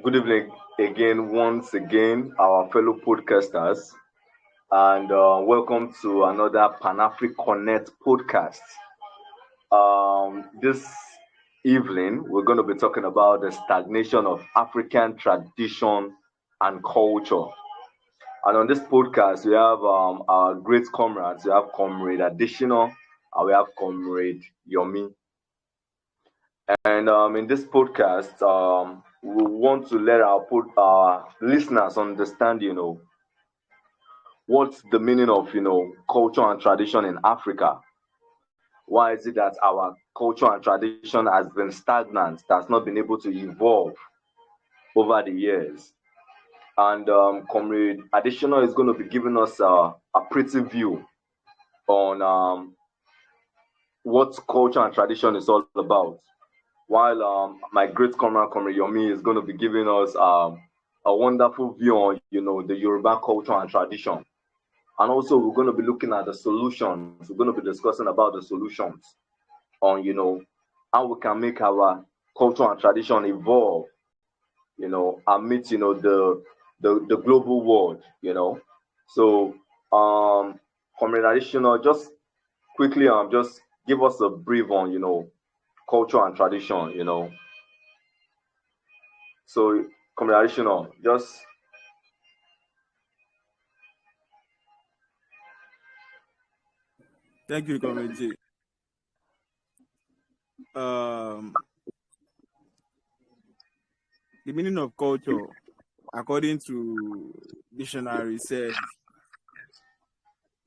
Good evening again, once again, our fellow podcasters, and welcome to another Pan-Afri Connect podcast. This evening, we're going to be talking about the stagnation of African tradition and culture. And on this podcast, we have our great comrades. We have Comrade Additional, and we have Comrade Yomi. And in this podcast, we want to let our listeners understand, what's the meaning of, culture and tradition in Africa. Why is it that our culture and tradition has been stagnant, that's not been able to evolve over the years? And Comrade Additional is going to be giving us a pretty view on what culture and tradition is all about. While my great comrade Yomi is going to be giving us a wonderful view on, the Yoruba culture and tradition. And also, we're going to be looking at the solutions. We're going to be discussing about the solutions on, how we can make our culture and tradition evolve, and meet, the global world. So, comrade Additional, just quickly, just give us a brief on, culture and tradition. So, Additional, just Thank you, Comrade J. The meaning of culture, according to dictionary, says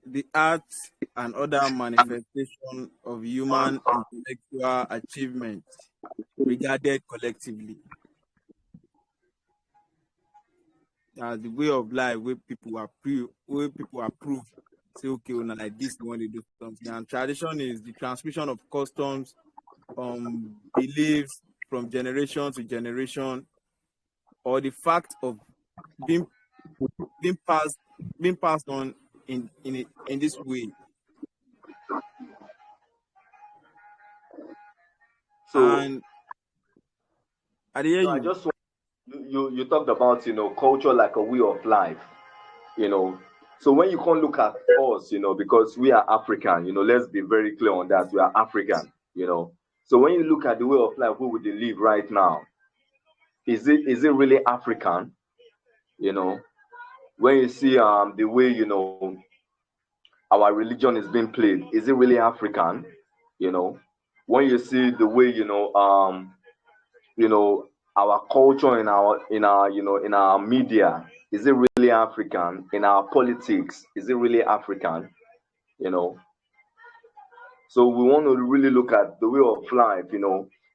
the art and other manifestation of human intellectual achievement regarded collectively as the way of life where people approve. Say, okay, well, like this, we want to do something. And tradition is the transmission of customs, beliefs from generation to generation, or the fact of being being passed being passed on in this way. so. And I hear So I you. just want you talked about culture like a way of life. You know, so when you can't look at us, because we are African. Let's be very clear on that. We are African. So when you look at the way of life we would live right now, is it really African? You know, when you see the way our religion is being played, is it really African? You know, when you see the way you know our culture in our media, is it really African? In our politics, is it really African? You know, so we want to really look at the way of life.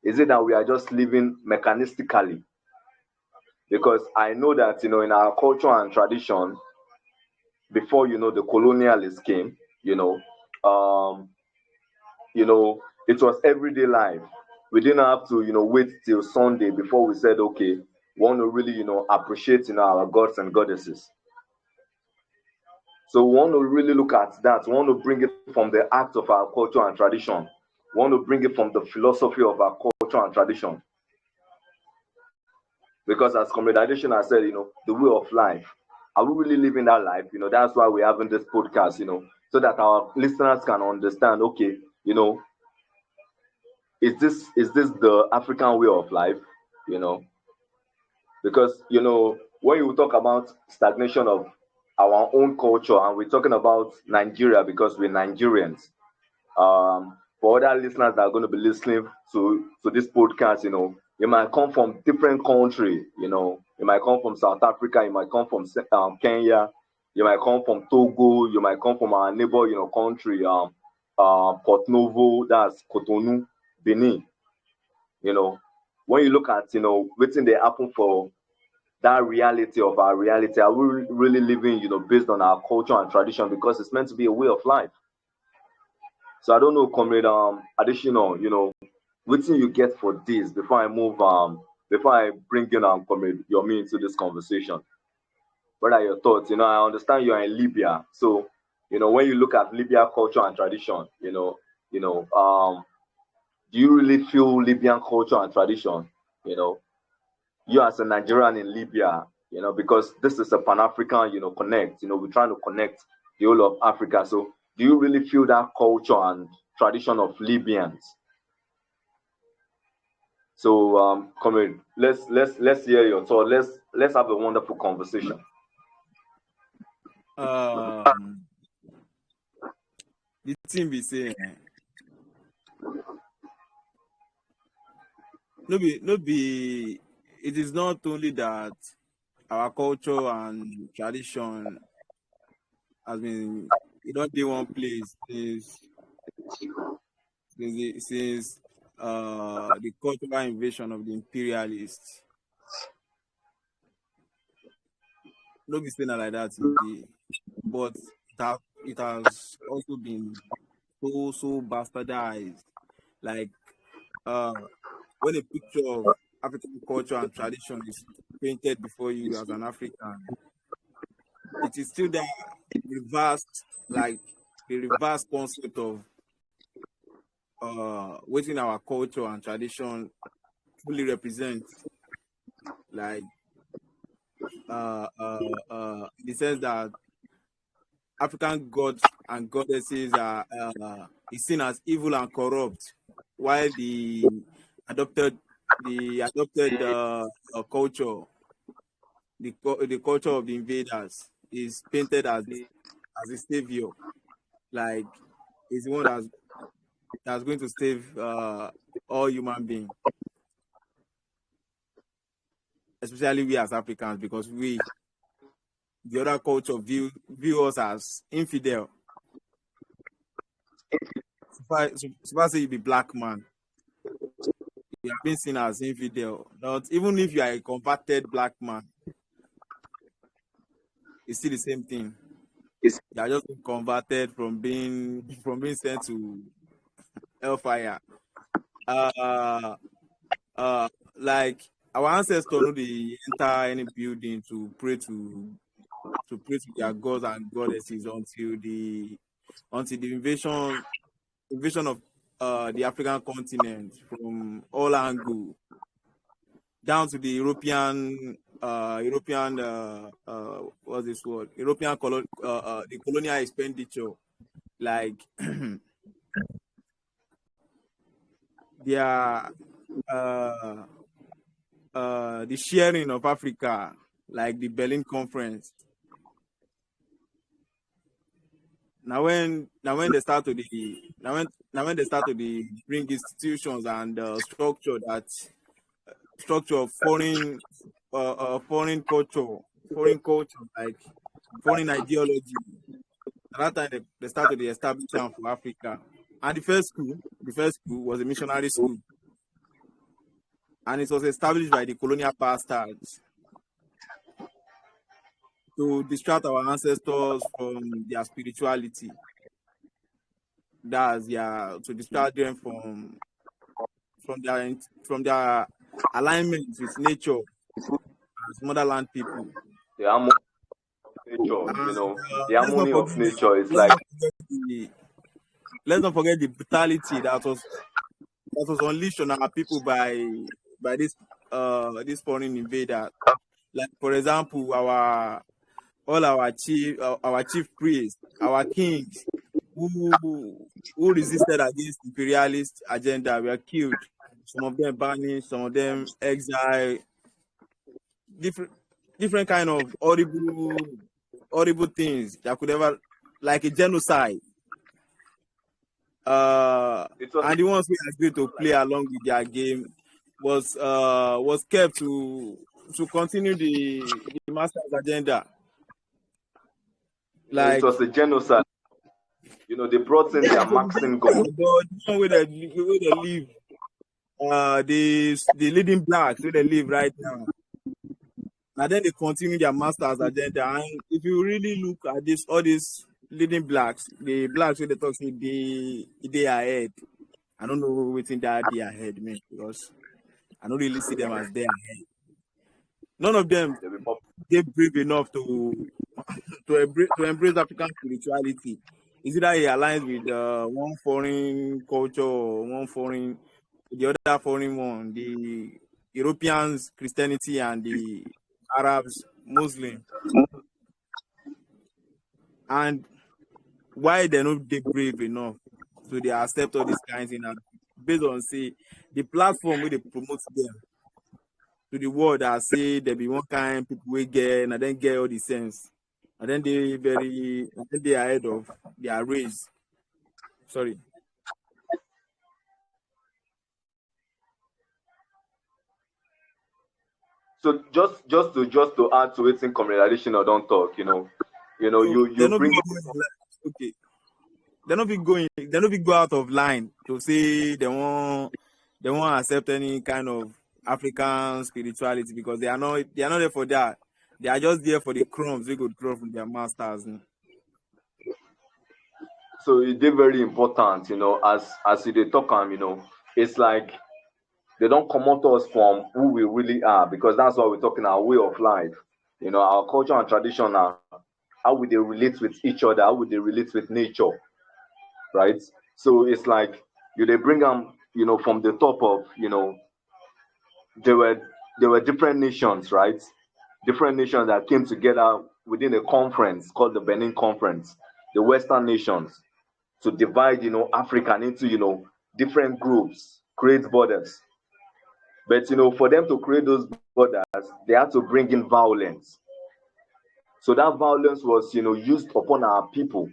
Is it that we are just living mechanistically? Because I know that in our culture and tradition, before the colonialists came, um it was everyday life. We didn't have to wait till Sunday before we said, okay, we want to really appreciate our gods and goddesses. So we want to really look at that. We want to bring it from the act of our culture and tradition. We want to bring it from the philosophy of our culture and tradition. Because as Comrade Addition has said, the way of life. Are we really living that life? That's why we're having this podcast, so that our listeners can understand, okay, is this the African way of life? You know, because when you talk about stagnation of our own culture, and we're talking about Nigeria because we're Nigerians. For other listeners that are going to be listening to this podcast, you might come from different country. You might come from South Africa, you might come from Kenya, you might come from Togo, you might come from our neighbor, country, Port Novo, that's Cotonou, Benin. you know when you look at wetin dey happen for that reality of our reality, are we really living based on our culture and tradition, because it's meant to be a way of life? So I don't know, Comrade Additional, wetin you get for this before I bring in Comrade Yomi into this conversation. What are your thoughts? I understand you are in Libya, so when you look at Libya culture and tradition, do you really feel Libyan culture and tradition? You know, you as a Nigerian in Libya, because this is a Pan-African, connect. We're trying to connect the whole of Africa. So do you really feel that culture and tradition of Libyans? So comrade, let's hear your thought. Let's have a wonderful conversation. The thing be saying, no be. It is not only that our culture and tradition has been, it don't dey one place since the cultural invasion of the imperialists. No be saying like that today, but it has also been so bastardized. Like when a picture of African culture and tradition is painted before you as an African, it is still that reversed, like the reverse concept of what our culture and tradition fully represents. Like in the sense that African gods and goddesses are is seen as evil and corrupt, while adopted culture, the culture of the invaders is painted as a savior, like is the one that's going to save all human beings, especially we as Africans, because the other culture view us as infidel. Suppose say you be black man, you have been seen as infidel. Not even if you are a converted black man, it's still the same thing. You are just being converted from being sent to hellfire. Like our ancestors no dey enter any building to pray to their gods and goddesses until the invasion of the African continent from all angles down to the European what's this word? The colonial expenditure, like their the sharing of Africa, like the Berlin Conference. Now when they start to bring institutions and structure of foreign culture, like foreign ideology. At that time they started the establishment for Africa. And the first school was a missionary school. And it was established by the colonial bastards to distract our ancestors from their spirituality. To distract them from their alignment with nature as motherland people. The harmony of nature, the harmony of nature is like. Let's not forget the brutality that was unleashed on our people by this foreign invader. Like for example, our chief priests, our kings who resisted against imperialist agenda were killed. Some of them banished, some of them exiled. Different kind of horrible things that could ever, like a genocide. And the ones who agreed to play along with their game was kept to continue the master's agenda. Like it was a genocide. They brought in their Maxim God. The way they live, the leading blacks where they live right now. And then they continue their master's agenda. And if you really look at all these leading blacks, the blacks where they talk say they ahead. I don't know what in that they ahead means, because I don't really see them as they ahead. None of them they brave enough to embrace African spirituality. Is it that he aligns with one foreign culture or the other foreign one, the Europeans Christianity and the Arabs Muslim, and why they not they brave enough so they accept all these kinds in and based on say the platform where they promote them to the world that say there be one kind people we get and then get all the sense and then they ahead of their race. Sorry. So just to add to it in communication or don't talk, So you they're not be bring going like, okay. They're not be go out of line to say they won't accept any kind of African spirituality because they are not there for that. They are just there for the crumbs they could draw from their masters. so it did very important, as they talk it's like they don't come out us from who we really are because that's what we're talking our way of life. Our culture and tradition are how would they relate with each other, how would they relate with nature, right? So it's like they bring them, from the top of, there were there were different nations, right? Different nations that came together within a conference called the Benin Conference, the Western nations, to divide, African into, different groups, create borders. But for them to create those borders, they had to bring in violence. So that violence was, used upon our people.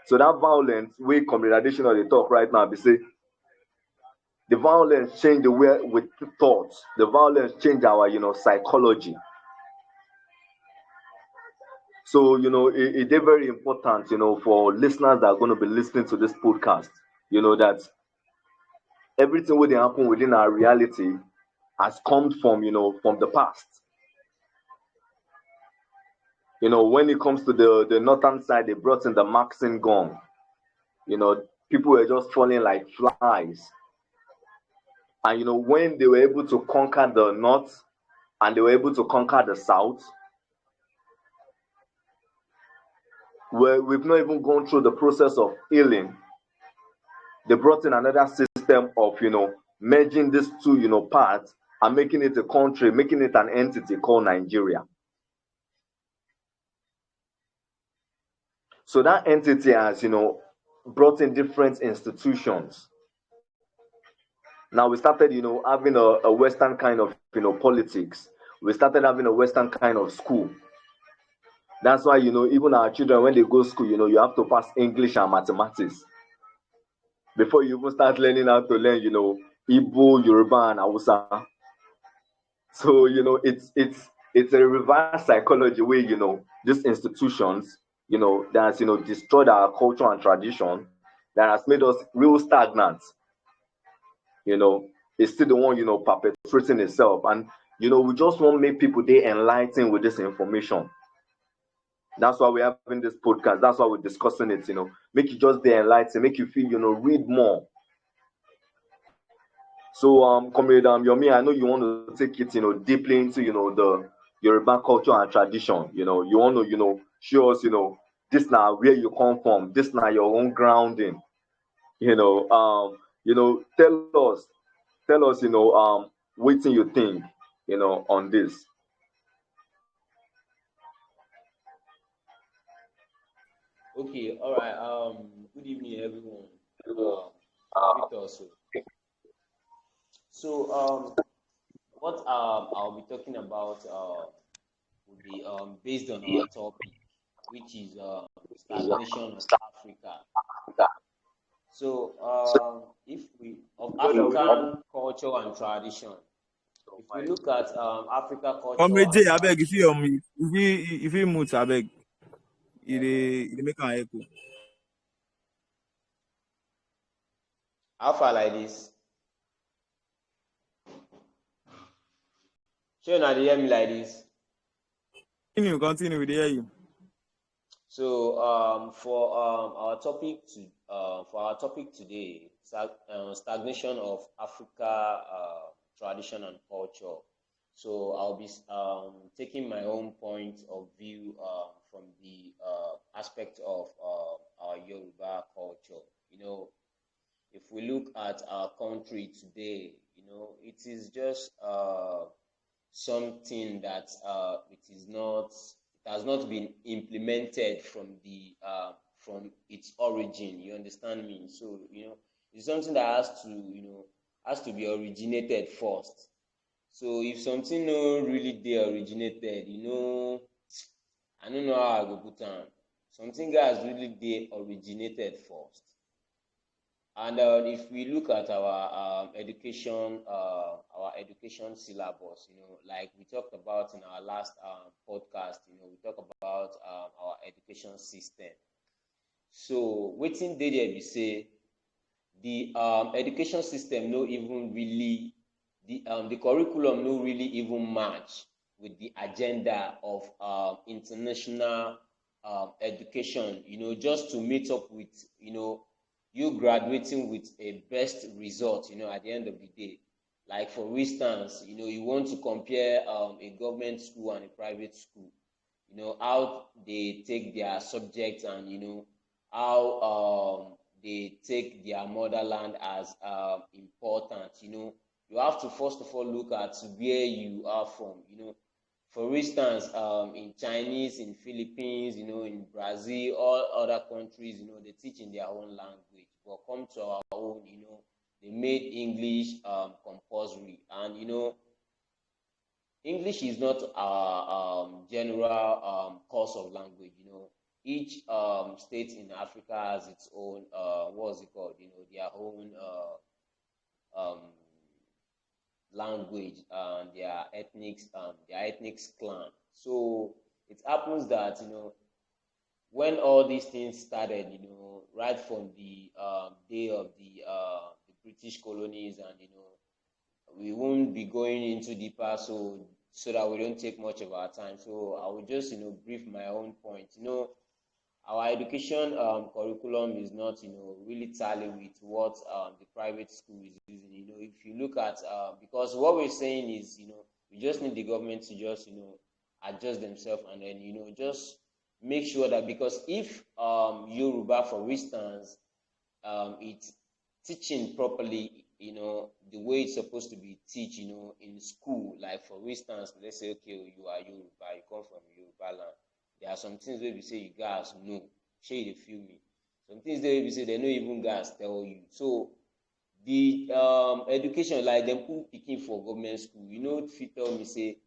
So that violence, we communication or the talk right now, they say the violence changed the way we thought. The violence changed our, psychology. So, it is very important, for listeners that are going to be listening to this podcast, that everything will happen within our reality has come from, from the past. When it comes to the northern side, they brought in the Maxim gun. People were just falling like flies. And when they were able to conquer the north and they were able to conquer the south, where we've not even gone through the process of healing, they brought in another system of merging these two parts and making it a country, making it an entity called Nigeria. So that entity has brought in different institutions. Now we started having a Western kind of politics. We started having a Western kind of school. That's why even our children when they go school, you have to pass English and mathematics before you even start learning how to learn Igbo, Yoruba, and Hausa. So it's a reverse psychology where these institutions that has destroyed our culture and tradition, that has made us real stagnant. It's still the one perpetuating itself, and we just want to make people they enlightened with this information. That's why we're having this podcast. That's why we're discussing it. Make you just be enlightened, make you feel read more. So, Comrade Yomi, I know you want to take it, deeply into, the Yoruba culture and tradition. You want to, show us, this now where you come from, this now your own grounding. Tell us, what do you think, on this. Okay, all right. Good evening, everyone. Victor also. So, what I'll be talking about will be based on our topic, which is stagnation of Africa. So, if we of African culture and tradition, if we look at Africa culture Comrade and J, I beg if tradition, you if you mute, I beg it make an echo. how far like this? Sure, now they hear me like this. Continue, we hear you. So for our topic today, stagnation of Africa tradition and culture. So I'll be taking my own point of view from the aspect of our Yoruba culture. If we look at our country today, It is just something that it has not been implemented from its origin. You understand me? So it's something that has to be originated first. So if something no really dey originated, I don't know how I go put am. Something guys really dey originated first. And if we look at our education syllabus, like we talked about in our last podcast, we talked about our education system. So wetin dey there be say the education system no even really the curriculum no really even match with the agenda of international education, just to meet up with you graduating with a best result, at the end of the day. Like for instance, you want to compare a government school and a private school, how they take their subjects and how they take their motherland as important. You have to first of all look at where you are from. For instance, in Chinese, in Philippines, in Brazil, all other countries, they teach in their own language. But come to our own, they made English compulsory. And English is not our general course of language. Each state in Africa has its own what's it called? Their own language and their ethnic clan. So it happens that when all these things started, right from the day of the British colonies, and we won't be going into deeper, so that we don't take much of our time. So I will just brief my own point. Our education curriculum is not really tally with what the private school is using. If you look at because what we're saying is we just need the government to just adjust themselves, and then just make sure that, because if Yoruba, for instance, it's teaching properly, the way it's supposed to be teach, in school. Like for instance, let's say, okay, you are Yoruba, you come from Yoruba land. There are some things where we say you guys know, share the feel me. Some things where we say they no even guys tell you. So the education, like them put picking for government school, if you tell me say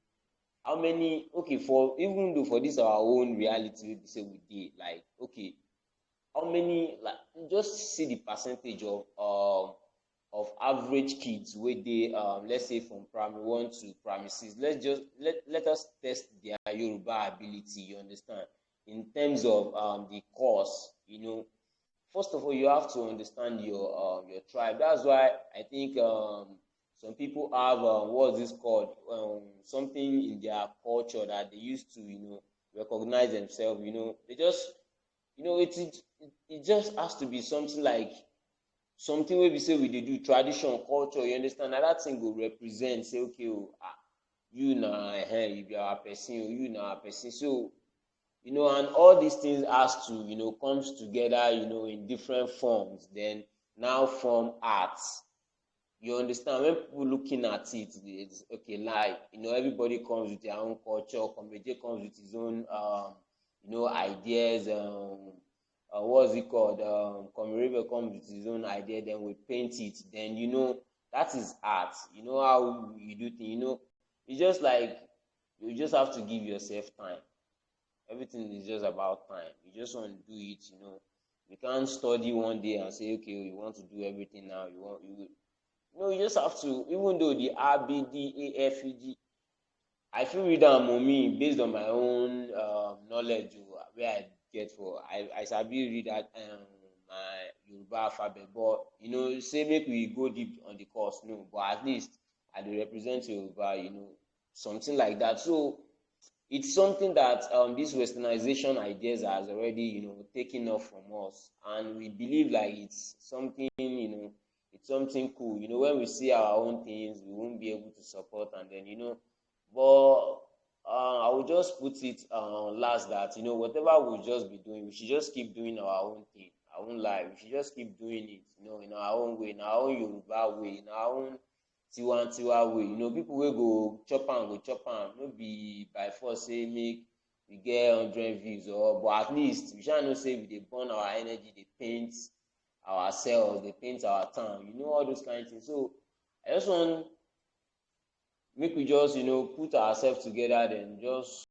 how many, okay, for even though for this our own reality, we say we did, like, okay, how many, like, just see the percentage of average kids where they let's say from primary 1 to primary 6. Let us test their Yoruba ability, you understand, in terms of the course. First of all, you have to understand your tribe. That's why I think some people have what's this called, something in their culture that they used to recognize themselves. They just it just has to be something like something where we say we do tradition, culture, you understand? Now that thing will represent, say, okay, you now, if you are a person, you now a person. So, and all these things has to, comes together, in different forms, then now form arts. You understand? When people looking at it, it's okay, like, everybody comes with their own culture, comedy comes with his own, ideas, what's it called? Comrade comes with his own idea, then we paint it. Then that is art. How you do things. It's just like you just have to give yourself time. Everything is just about time. You just want to do it. You can't study one day and say, okay, you want to do everything now. You just have to. Even though the R, B, D, A, F, E, G, I feel read am on me based on my own knowledge where I get for. I sabi read that my Yoruba alphabet, but say make we go deep on the course, no. But at least I dey represent Yoruba, something like that. So it's something that this westernization ideas has already taken off from us, and we believe like it's something it's something cool. When we see our own things, we won't be able to support, and then but I will just put it last that whatever we'll just be doing, we should just keep doing our own thing. I won't lie, we should just keep doing it, in our own way, in our own Yoruba way, in our own tiwa way. People wey go chop am, no be by force say make we get 100 views, but at least we shall know say we dey burn our energy, dey paint ourselves, dey paint our town, all those kind of things. So I just want make we just put ourselves together, then just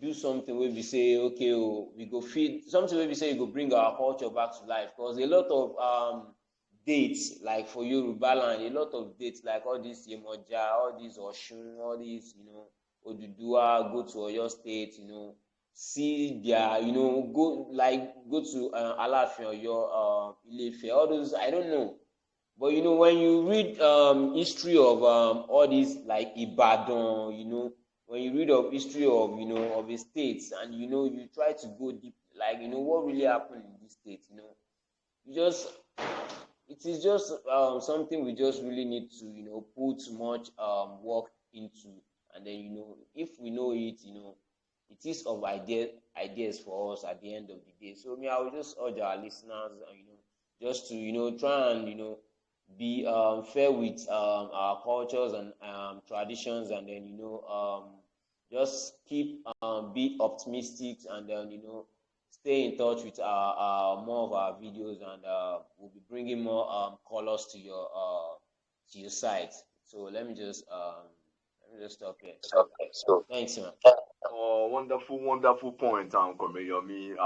do something wey be say okay, we go feed something wey be say e go bring our culture back to life, because a lot of dates, like for Yoruba land, a lot of dates like all this Yemoja, all this Osun, all this Oduduwa, go to Oyo State, see their go to Alaafin Oyo, Ile-Ife, all those, I don't know. But when you read history of all these like Ibadan, when you read of history of of the states, and you try to go deep, like what really happened in this state, it is just something we just really need to put much work into, and then if we know it, it is of ideas for us at the end of the day. So I will just urge our listeners, just to try and be fair with our cultures and traditions, and then just keep be optimistic, and then stay in touch with our more of our videos, and we'll be bringing more colors to your site. So let me just stop here. Okay, so Thanks, man. Wonderful point, Komeyomi.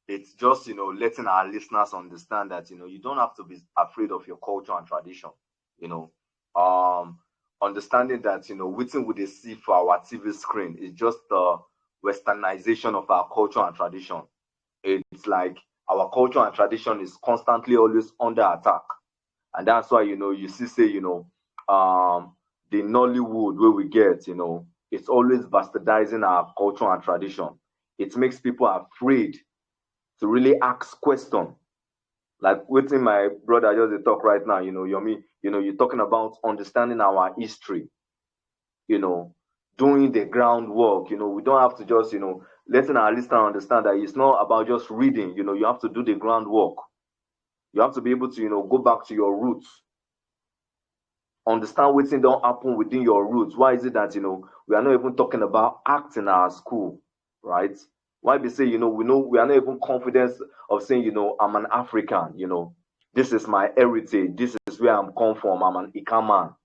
It's just letting our listeners understand that you don't have to be afraid of your culture and tradition. Understanding that waiting with they see for our TV screen is just the westernization of our culture and tradition. It's like our culture and tradition is constantly always under attack, and that's why you see say the Nollywood where we get it's always bastardizing our culture and tradition. It makes people afraid to really ask question. Like within my brother just dey talk right now, Yomi, you're talking about understanding our history, doing the groundwork. We don't have to just, letting our listener understand that it's not about just reading, you have to do the groundwork. You have to be able to, go back to your roots. Understand what thing don't happen within your roots. Why is it that we are not even talking about acting in our school, right? Why be say we are not even confident of saying I'm an African, this is my heritage, this is where I'm come from, I'm an Ikaman,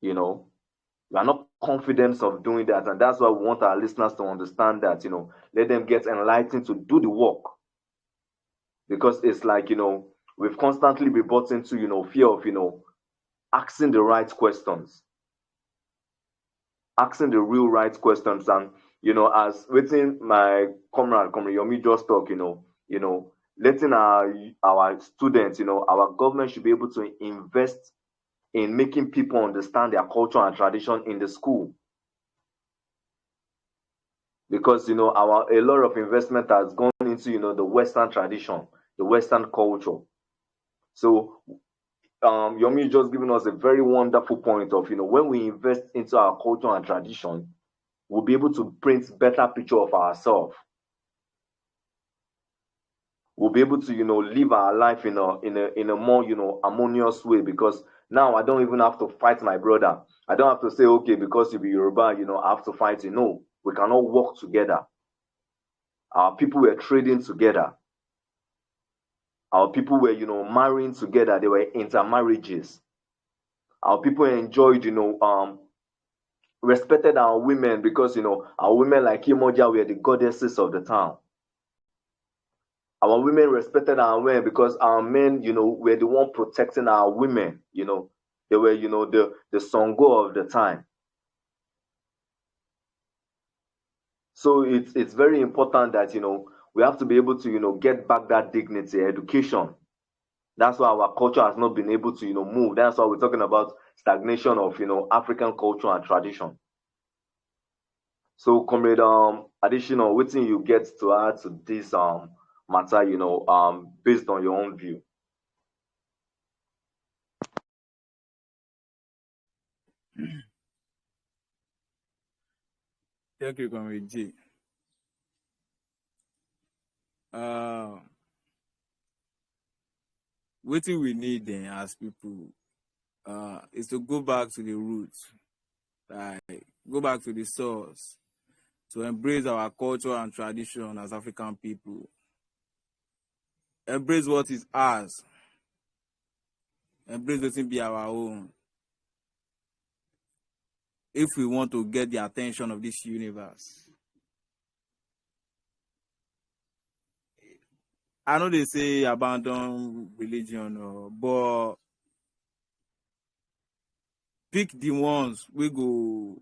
we are not confident of doing that, and that's why we want our listeners to understand that let them get enlightened to do the work, because it's like we've constantly been brought into fear of asking the right questions, asking the real right questions. And as waiting my comrade Yomi just talk, letting our students, our government should be able to invest in making people understand their culture and tradition in the school, because a lot of investment has gone into the Western tradition, the Western culture. So Yomi just giving us a very wonderful point of when we invest into our culture and tradition, we'll be able to print better picture of ourselves. We'll be able to live our life in a more harmonious way, because now I don't even have to fight my brother. I don't have to say, okay, because you be Yoruba, I have to fight you. No, we cannot work together. Our people were trading together. Our people were marrying together. They were intermarriages. Our people enjoyed respected our women, because our women like Imoja were the goddesses of the town. Our women respected our men, because our men were the one protecting our women. They were the songo of the time. So it's very important that we have to be able to get back that dignity, education. That's why our culture has not been able to move. That's why we're talking about stagnation of African culture and tradition. So comrade additional, what thing you get to add to this matter, based on your own view? Thank you, Comrade J. Uh, what we need then as people is to go back to the roots, like go back to the source, to embrace our culture and tradition as African people. Embrace what is ours. Embrace what be our own. If we want to get the attention of this universe. I know they say abandon religion, but pick the ones we go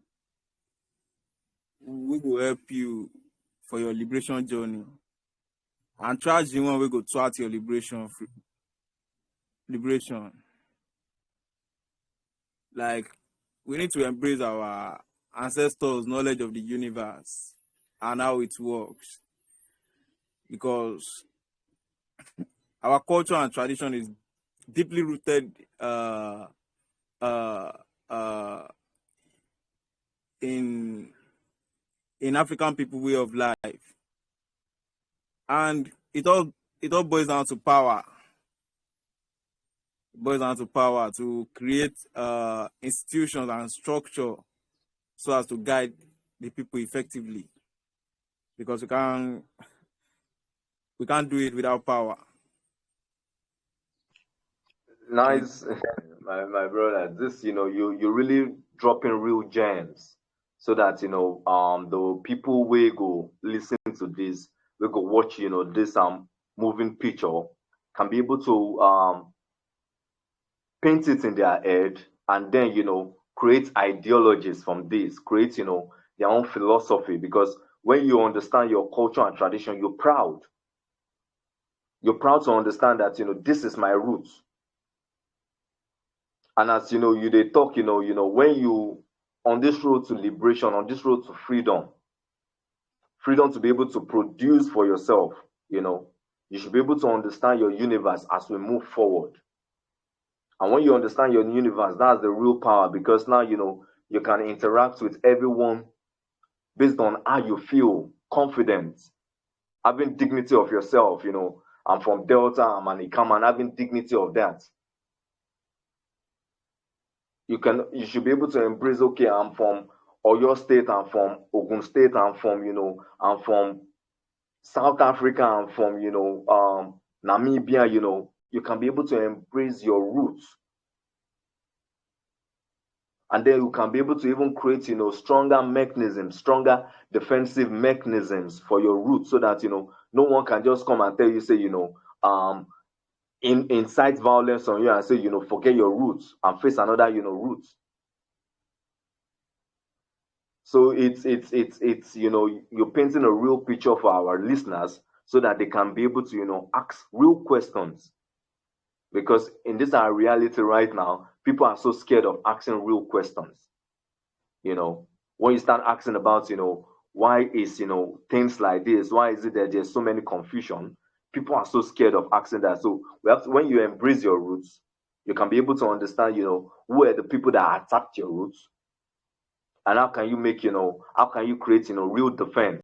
help you for your liberation journey, and trash the one we go thwart your liberation. Like, we need to embrace our ancestors' knowledge of the universe and how it works, because our culture and tradition is deeply rooted in African people way of life, and it all boils down to power. It boils down to power to create institutions and structure so as to guide the people effectively, because we can't do it without power. Nice, my brother. This, you really dropping real gems, so that the people will go listen to this, will go watch this moving picture, can be able to paint it in their head, and then create ideologies from this, create their own philosophy. Because when you understand your culture and tradition, you're proud to understand that this is my roots. And as you they talk, when you on this road to liberation, on this road to freedom to be able to produce for yourself, you should be able to understand your universe as we move forward. And when you understand your universe, that's the real power, because now you can interact with everyone based on how you feel confident, having dignity of yourself. I'm from Delta, I'm an Ikaman, having dignity of that. You should be able to embrace, okay, I'm from Oyo State, I'm from Ogun State, I'm from South Africa, I'm from Namibia. You can be able to embrace your roots, and then you can be able to even create stronger mechanisms, stronger defensive mechanisms for your roots, so that no one can just come and tell you, say, incite violence on you and say, forget your roots and face another roots. So it's you're painting a real picture for our listeners, so that they can be able to ask real questions. Because in this our reality right now, people are so scared of asking real questions. When you start asking about why is things like this, why is it that there's so many confusion, people are so scared of asking that. So when you embrace your roots, you can be able to understand who are the people that attacked your roots, and how can you make how can you create real defense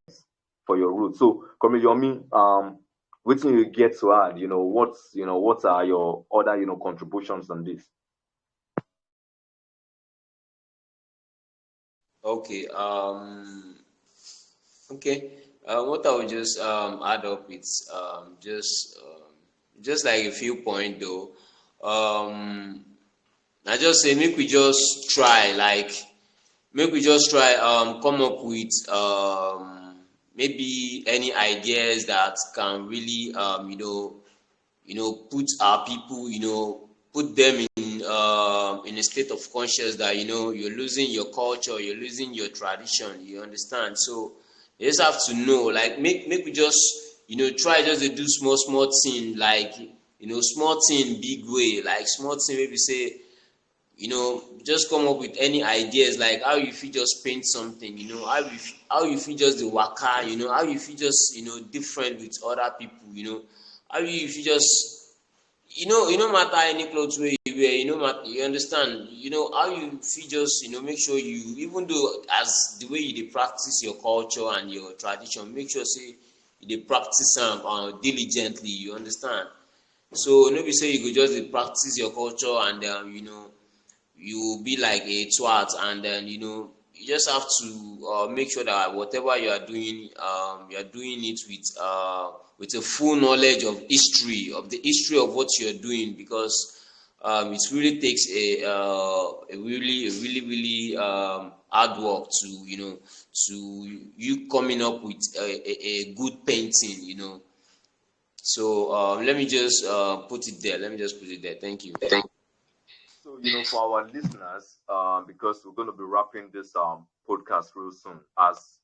for your roots. So come Yomi, what you get to add, what are your other contributions on this? Okay. Okay. What I would just add up is just like a few points though. I just say make we just try, like make we just try come up with maybe any ideas that can really put our people, put them in a state of conscious that you're losing your culture, you're losing your tradition. You understand? So you just have to know, like make we just try just to do small thing, like small thing big way, like small thing maybe say just come up with any ideas, like how you feel just paint something, how you feel just the waka, how you feel just different with other people, how you feel just no matter any clothes wey you wear, matter, you understand, how you feel just make sure you, even though as the way you dey practice your culture and your tradition, make sure say you dey practice am diligently, you understand. So no be say you go just dey practice your culture and you be like a twat, and then you just have to make sure that whatever you are doing it with a full knowledge of the history of what you're doing, because it really takes a really hard work to you coming up with a good painting. So let me just put it there. Let me just put it there. Thank you. So, for our listeners, because we're going to be wrapping this podcast real soon, as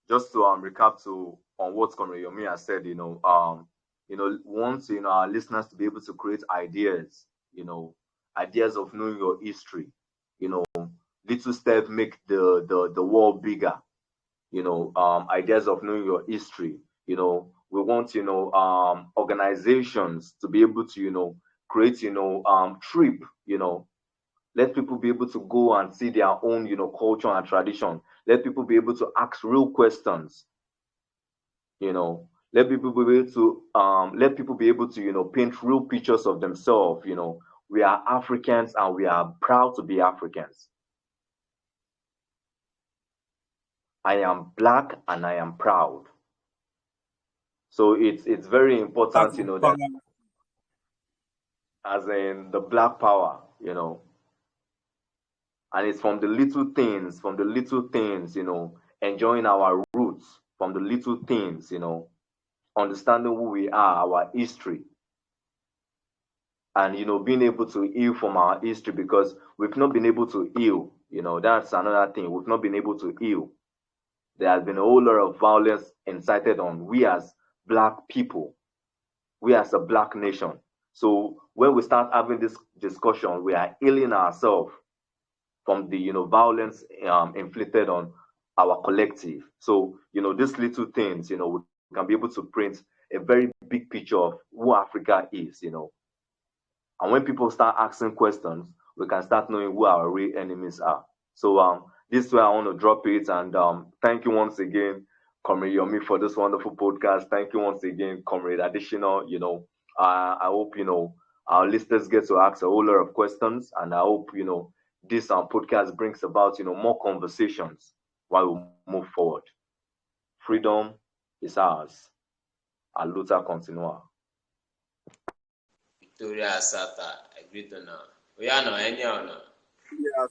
just to recap to on what Comrade Yomi has said, want our listeners to be able to create ideas, ideas of knowing your history, you know, little steps make the world bigger, ideas of knowing your history. We want organizations to be able to create trip, let people be able to go and see their own culture and tradition. Let people be able to ask real questions. Let people be able to paint real pictures of themselves. We are Africans and we are proud to be Africans. I am black and I am proud. So it's very important, that as in the black power, and it's from the little things, enjoying our roots, from the little things, understanding who we are, our history, and being able to heal from our history, because we've not been able to heal. That's another thing. We've not been able to heal. There has been a whole lot of violence incited on we as black people, we as a black nation. So when we start having this discussion, we are healing ourselves from the violence inflicted on our collective. So these little things, we can be able to print a very big picture of who Africa is. And when people start asking questions, we can start knowing who our real enemies are. So this is where I want to drop it. And thank you once again, Comrade Yomi, for this wonderful podcast. Thank you once again, Comrade Additional. I hope our listeners get to ask a whole lot of questions, and I hope this podcast brings about more conversations while we move forward. Freedom is ours. A luta continua. Victoria Sata, I greet you now. We are now, anyhow now. Yeah,